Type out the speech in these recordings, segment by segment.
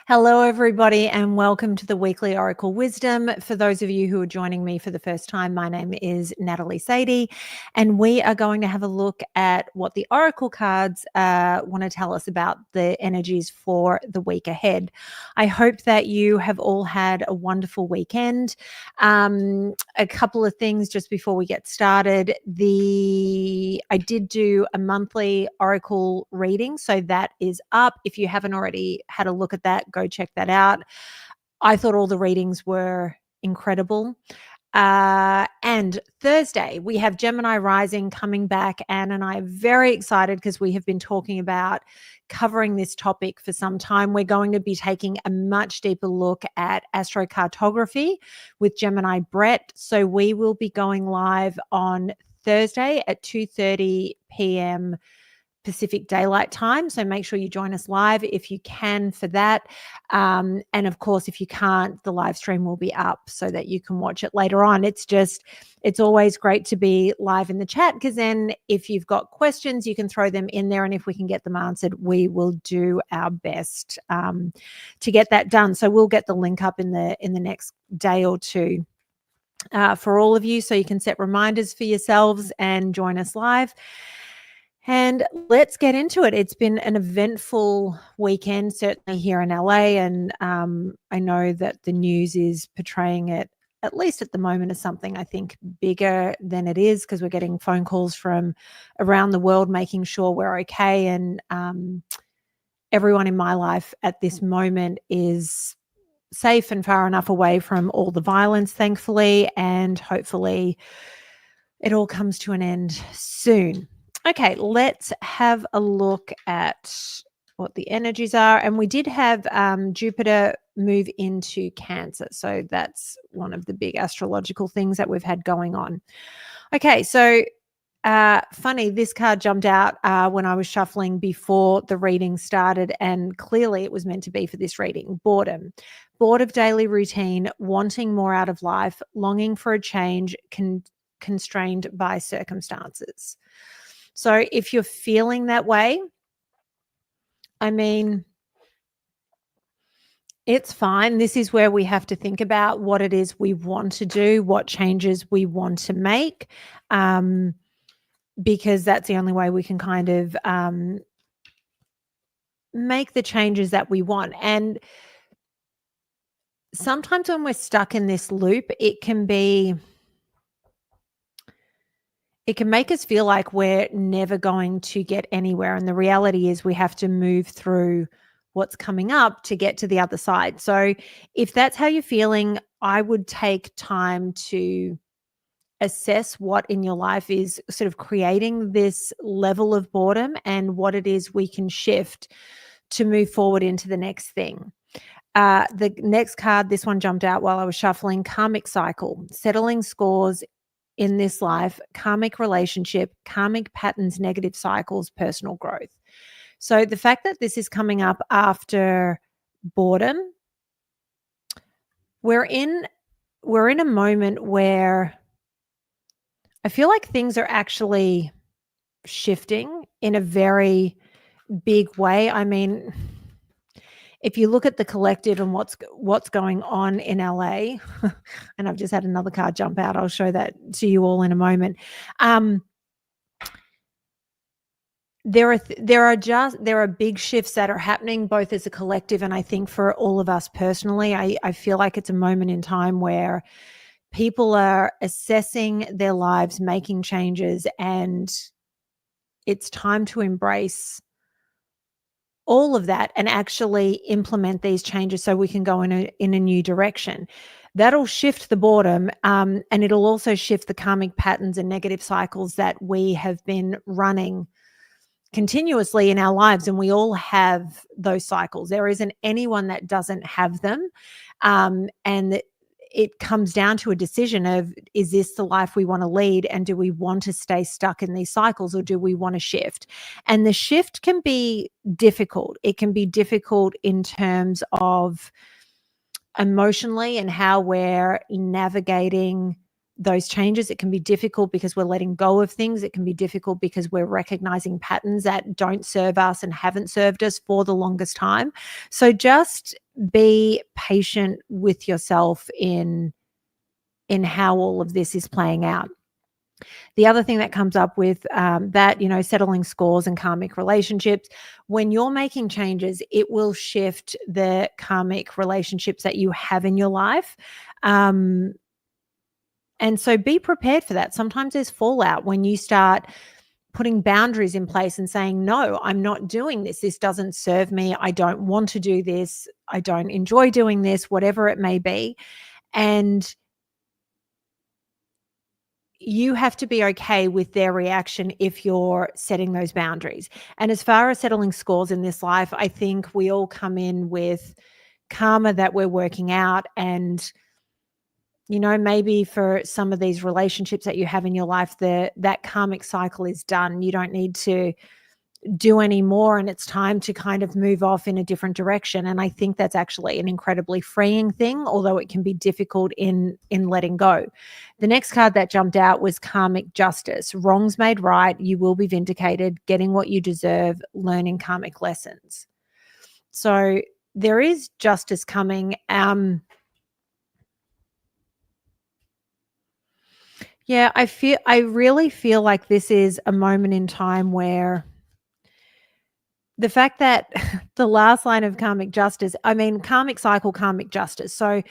Hello, everybody, and welcome to the weekly Oracle Wisdom. For those of you who are joining me for the first time, my name is Natalie Sadie, and we are going to have a look at what the Oracle cards want to tell us about the energies for the week ahead. I hope that you have all had a wonderful weekend. A couple of things just before we get started. I did do a monthly Oracle reading, so that is up. If you haven't already had a look at that, go check that out. I thought all the readings were incredible. And Thursday, we have Gemini rising coming back. Anne and I are very excited because we have been talking about covering this topic for some time. We're going to be taking a much deeper look at astrocartography with Gemini Brett. So we will be going live on Thursday at 2:30 p.m. Pacific Daylight Time. So make sure you join us live if you can for that. And of course, if you can't, the live stream will be up so that you can watch it later on. It's always great to be live in the chat, because then if you've got questions, you can throw them in there. And if we can get them answered, we will do our best to get that done. So we'll get the link up in the next day or two for all of you, so you can set reminders for yourselves and join us live. And let's get into it. It's been an eventful weekend, certainly here in LA. And I know that the news is portraying it, at least at the moment, as something I think bigger than it is, because we're getting phone calls from around the world making sure we're okay. And everyone in my life at this moment is safe and far enough away from all the violence, thankfully. And hopefully it all comes to an end soon. Okay, let's have a look at what the energies are. And we did have Jupiter move into Cancer. So that's one of the big astrological things that we've had going on. Okay, so funny, this card jumped out when I was shuffling before the reading started, and clearly it was meant to be for this reading. Boredom. Bored of daily routine, wanting more out of life, longing for a change, constrained by circumstances. So if you're feeling that way, I mean, it's fine. This is where we have to think about what it is we want to do, what changes we want to make, because that's the only way we can kind of make the changes that we want. And sometimes when we're stuck in this loop, it can make us feel like we're never going to get anywhere. And the reality is we have to move through what's coming up to get to the other side. So if that's how you're feeling, I would take time to assess what in your life is sort of creating this level of boredom and what it is we can shift to move forward into the next thing. The next card, this one jumped out while I was shuffling: karmic cycle, settling scores in this life, karmic relationship, karmic patterns, negative cycles, personal growth. So the fact that this is coming up after boredom, we're in a moment where I feel like things are actually shifting in a very big way. I mean, if you look at the collective and what's going on in LA, and I've just had another card jump out. I'll show that to you all in a moment. There are big shifts that are happening both as a collective, and I think for all of us personally, I feel like it's a moment in time where people are assessing their lives, making changes, and it's time to embrace all of that and actually implement these changes so we can go in a new direction. That'll shift the boredom, and it'll also shift the karmic patterns and negative cycles that we have been running continuously in our lives. And we all have those cycles. There isn't anyone that doesn't have them. And it comes down to a decision of, is this the life we want to lead? And do we want to stay stuck in these cycles, or do we want to shift? And the shift can be difficult. It can be difficult in terms of emotionally and how we're navigating those changes. It can be difficult because we're letting go of things. It can be difficult because we're recognizing patterns that don't serve us and haven't served us for the longest time. So just be patient with yourself in how all of this is playing out. The other thing that comes up with that, settling scores and karmic relationships, when you're making changes, it will shift the karmic relationships that you have in your life. And so be prepared for that. Sometimes there's fallout when you start putting boundaries in place and saying, no, I'm not doing this. This doesn't serve me. I don't want to do this. I don't enjoy doing this, whatever it may be. And you have to be okay with their reaction if you're setting those boundaries. And as far as settling scores in this life, I think we all come in with karma that we're working out. And, maybe for some of these relationships that you have in your life, that karmic cycle is done. You don't need to do any more, and it's time to kind of move off in a different direction. And I think that's actually an incredibly freeing thing, although it can be difficult in letting go. The next card that jumped out was karmic justice. Wrongs made right. You will be vindicated, getting what you deserve, learning karmic lessons. So there is justice coming. Yeah, I really feel like this is a moment in time where the fact that the last line of karmic justice, karmic cycle, karmic justice. So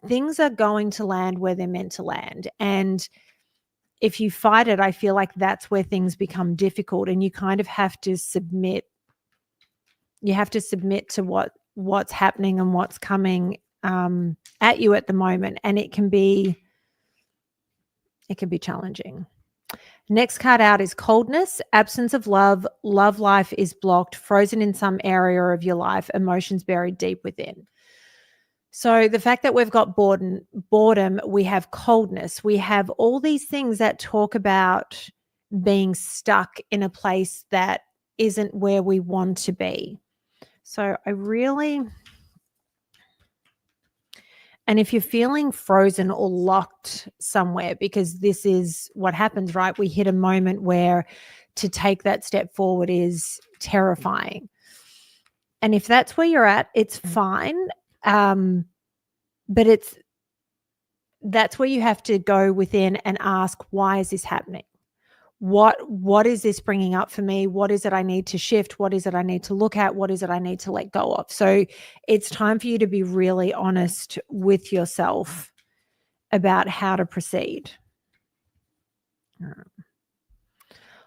things are going to land where they're meant to land. And if you fight it, I feel like that's where things become difficult, and you kind of have to submit. You have to submit to what's happening and what's coming at you at the moment. And it can be challenging. Next card out is coldness, absence of love. Love life is blocked, frozen in some area of your life, emotions buried deep within. So the fact that we've got boredom, we have coldness, we have all these things that talk about being stuck in a place that isn't where we want to be. So and if you're feeling frozen or locked somewhere, because this is what happens, right? We hit a moment where to take that step forward is terrifying. And if that's where you're at, it's fine. But that's where you have to go within and ask, why is this happening? What is this bringing up for me? What is it I need to shift? What is it I need to look at? What is it I need to let go of? So it's time for you to be really honest with yourself about how to proceed.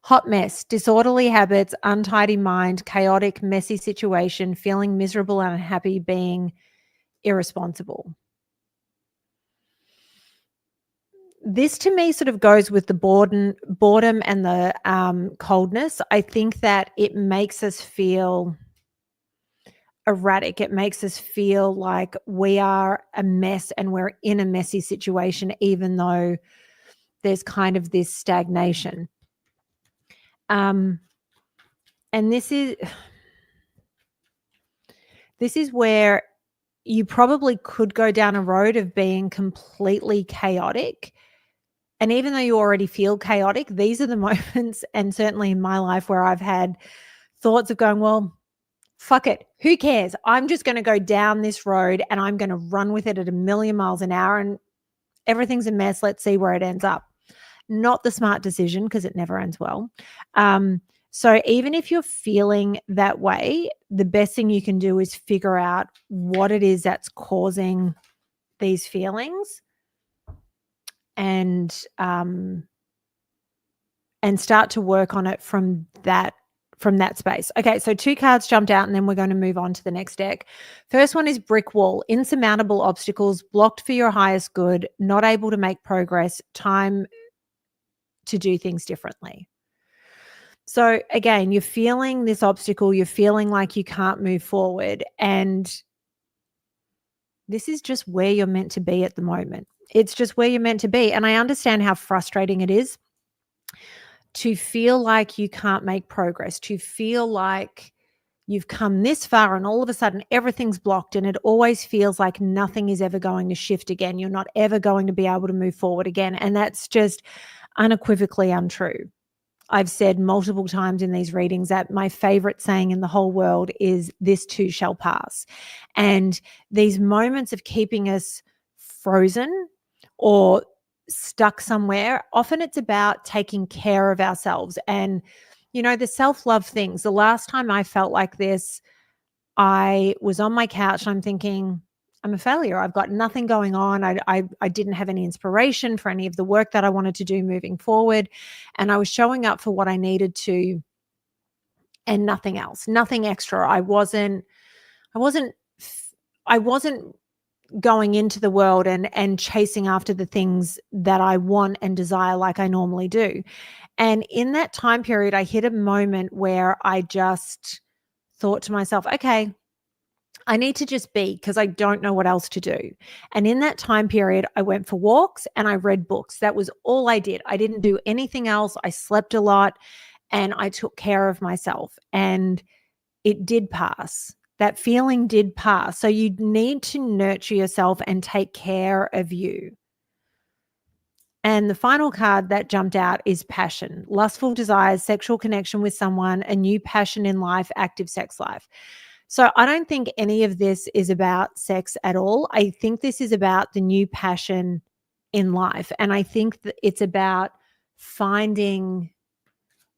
Hot mess, disorderly habits, untidy mind, chaotic, messy situation, feeling miserable and unhappy, being irresponsible. This to me sort of goes with the boredom and the coldness. I think that it makes us feel erratic. It makes us feel like we are a mess and we're in a messy situation, even though there's kind of this stagnation. And this is where you probably could go down a road of being completely chaotic. And even though you already feel chaotic, these are the moments, and certainly in my life, where I've had thoughts of going, well, fuck it. Who cares? I'm just going to go down this road and I'm going to run with it at 1,000,000 miles an hour, and everything's a mess. Let's see where it ends up. Not the smart decision, because it never ends well. So even if you're feeling that way, the best thing you can do is figure out what it is that's causing these feelings, and start to work on it from that space. Okay, so 2 cards jumped out, and then we're going to move on to the next deck. First one is brick wall, insurmountable obstacles, blocked for your highest good, not able to make progress, time to do things differently. So again, you're feeling this obstacle, you're feeling like you can't move forward, and this is just where you're meant to be at the moment. It's just where you're meant to be. And I understand how frustrating it is to feel like you can't make progress, to feel like you've come this far and all of a sudden everything's blocked and it always feels like nothing is ever going to shift again. You're not ever going to be able to move forward again. And that's just unequivocally untrue. I've said multiple times in these readings that my favorite saying in the whole world is, "This too shall pass." And these moments of keeping us frozen or stuck somewhere, often it's about taking care of ourselves. And, the self-love things. The last time I felt like this, I was on my couch and I'm thinking, I'm a failure. I've got nothing going on. I didn't have any inspiration for any of the work that I wanted to do moving forward. And I was showing up for what I needed to and nothing else, nothing extra. I wasn't going into the world and chasing after the things that I want and desire like I normally do. And in that time period, I hit a moment where I just thought to myself, okay, I need to just be, because I don't know what else to do. And in that time period, I went for walks and I read books. That was all I did. I didn't do anything else. I slept a lot and I took care of myself, and it did pass. That feeling did pass. So you need to nurture yourself and take care of you. And the final card that jumped out is passion, lustful desires, sexual connection with someone, a new passion in life, active sex life. So I don't think any of this is about sex at all. I think this is about the new passion in life. And I think that it's about finding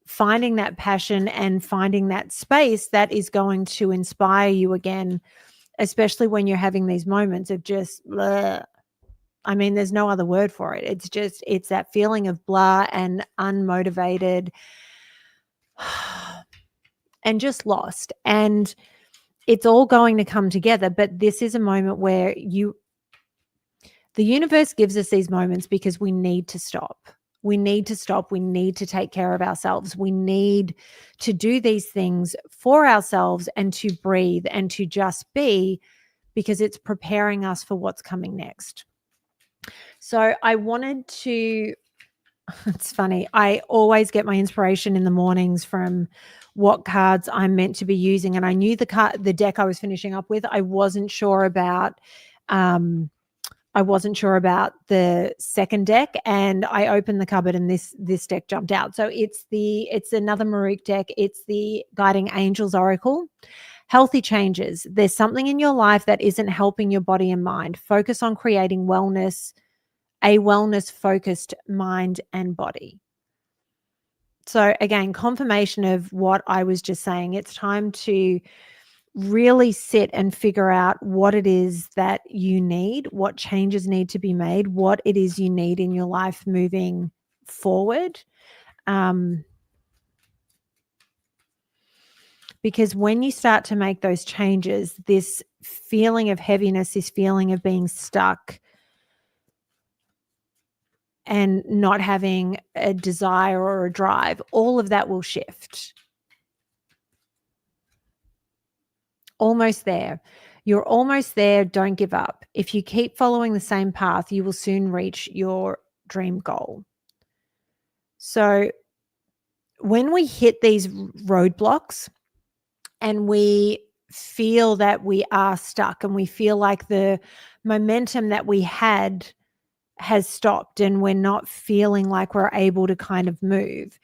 that passion and finding that space that is going to inspire you again, especially when you're having these moments of just bleh. I mean, there's no other word for it. It's that feeling of blah and unmotivated and just lost. And it's all going to come together. But this is a moment where the universe gives us these moments because we need to stop. We need to stop. We need to take care of ourselves. We need to do these things for ourselves and to breathe and to just be, because it's preparing us for what's coming next. So I wanted to, it's funny, I always get my inspiration in the mornings from what cards I'm meant to be using. And I knew the deck I was finishing up with. I wasn't sure about the second deck, and I opened the cupboard and this deck jumped out. So it's another MahrukhX deck. It's the Guiding Angels Oracle. Healthy changes. There's something in your life that isn't helping your body and mind. Focus on creating a wellness-focused mind and body. So again, confirmation of what I was just saying. It's time to really sit and figure out what it is that you need, what changes need to be made, what it is you need in your life moving forward. Because when you start to make those changes, this feeling of heaviness, this feeling of being stuck and not having a desire or a drive, all of that will shift. Almost there. You're almost there. Don't give up. If you keep following the same path, you will soon reach your dream goal. So when we hit these roadblocks and we feel that we are stuck and we feel like the momentum that we had has stopped and we're not feeling like we're able to kind of move,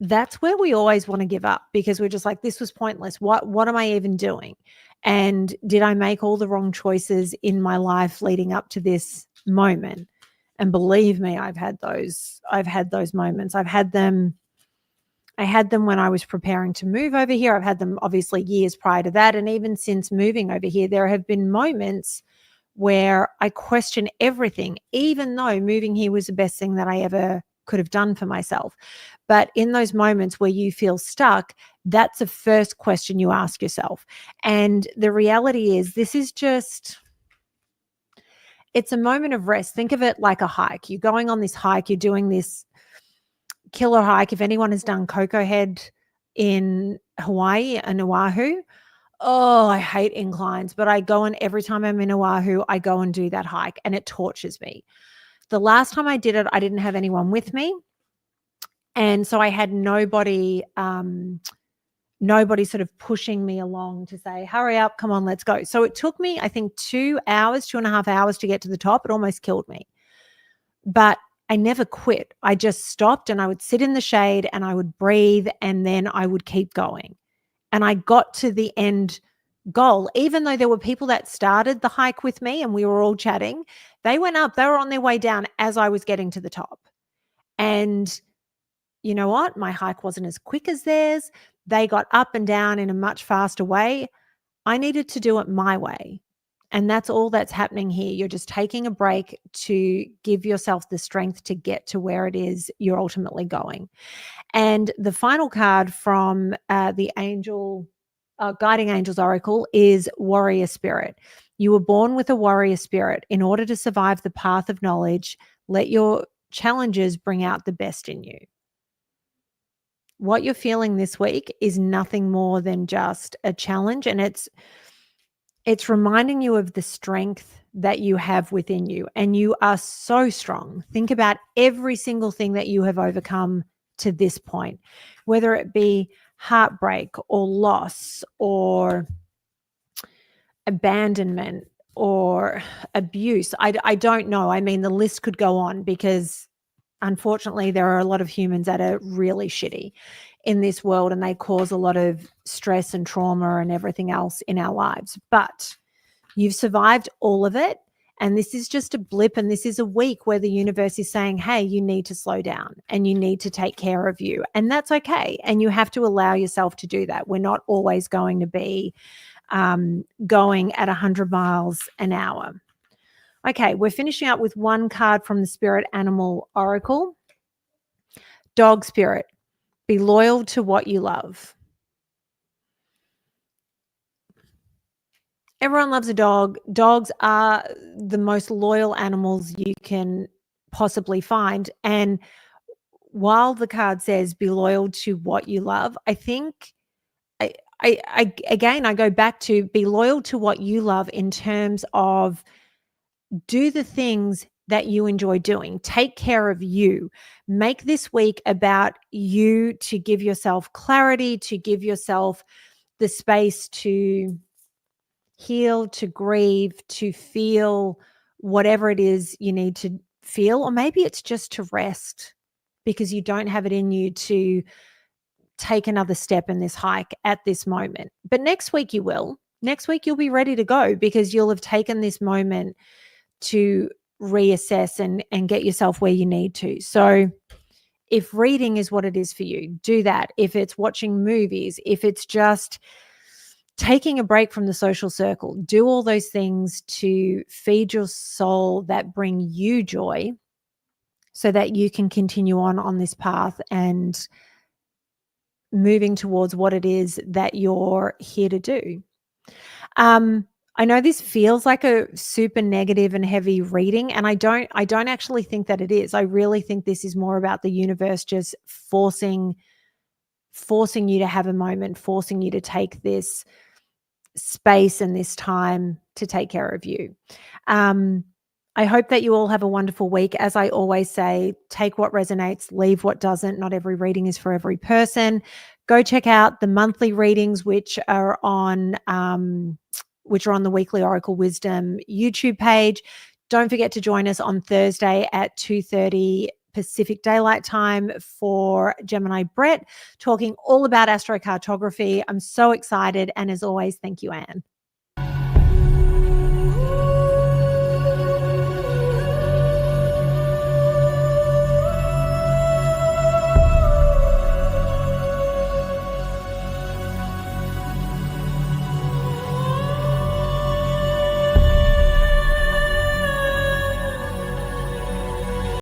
that's where we always want to give up, because we're just like, this was pointless. What am I even doing? And did I make all the wrong choices in my life leading up to this moment? And believe me, I've had those moments. I had them when I was preparing to move over here. I've had them obviously years prior to that. And even since moving over here, there have been moments where I question everything, even though moving here was the best thing that I ever could have done for myself. But in those moments where you feel stuck, that's the first question you ask yourself. And the reality is, it's a moment of rest. Think of it like a hike. You're going on this hike, you're doing this killer hike. If anyone has done Coco Head in Hawaii and Oahu, oh, I hate inclines, but I go and every time I'm in Oahu, I go and do that hike and it tortures me. The last time I did it, I didn't have anyone with me. And so I had nobody Nobody sort of pushing me along to say, hurry up, come on, let's go. So it took me, I think, 2 hours, 2.5 hours to get to the top. It almost killed me. But I never quit. I just stopped and I would sit in the shade and I would breathe and then I would keep going. And I got to the end goal, even though there were people that started the hike with me and we were all chatting. They went up, they were on their way down as I was getting to the top. And you know what? My hike wasn't as quick as theirs. They got up and down in a much faster way. I needed to do it my way. And that's all that's happening here. You're just taking a break to give yourself the strength to get to where it is you're ultimately going. And the final card from the Guiding Angels Oracle is Warrior Spirit. You were born with a warrior spirit. In order to survive the path of knowledge, let your challenges bring out the best in you. What you're feeling this week is nothing more than just a challenge, and it's reminding you of the strength that you have within you, and you are so strong. Think about every single thing that you have overcome to this point, whether it be heartbreak or loss or abandonment or abuse. I don't know. I mean, the list could go on because unfortunately, there are a lot of humans that are really shitty in this world and they cause a lot of stress and trauma and everything else in our lives. But you've survived all of it. And this is just a blip. And this is a week where the universe is saying, hey, you need to slow down and you need to take care of you. And that's okay. And you have to allow yourself to do that. We're not always going to be going at 100 miles an hour. Okay, we're finishing up with one card from the Spirit Animal Oracle. Dog Spirit, be loyal to what you love. Everyone loves a dog. Dogs are the most loyal animals you can possibly find. And while the card says be loyal to what you love, I think I go back to be loyal to what you love in terms of do the things that you enjoy doing. Take care of you. Make this week about you to give yourself clarity, to give yourself the space to heal, to grieve, to feel whatever it is you need to feel. Or maybe it's just to rest because you don't have it in you to take another step in this hike at this moment. But next week you will. Next week you'll be ready to go because you'll have taken this moment to reassess and get yourself where you need to. So if reading is what it is for you, do that. If it's watching movies, if it's just taking a break from the social circle, do all those things to feed your soul that bring you joy so that you can continue on this path and moving towards what it is that you're here to do. I know this feels like a super negative and heavy reading, and I don't actually think that it is. I really think this is more about the universe just forcing you to have a moment, forcing you to take this space and this time to take care of you. I hope that you all have a wonderful week. As I always say, take what resonates, leave what doesn't. Not every reading is for every person. Go check out the monthly readings, which are on the Weekly Oracle Wisdom YouTube page. Don't forget to join us on Thursday at 2:30 Pacific Daylight Time for Gemini Brett, talking all about astrocartography. I'm so excited. And as always, thank you, Anne.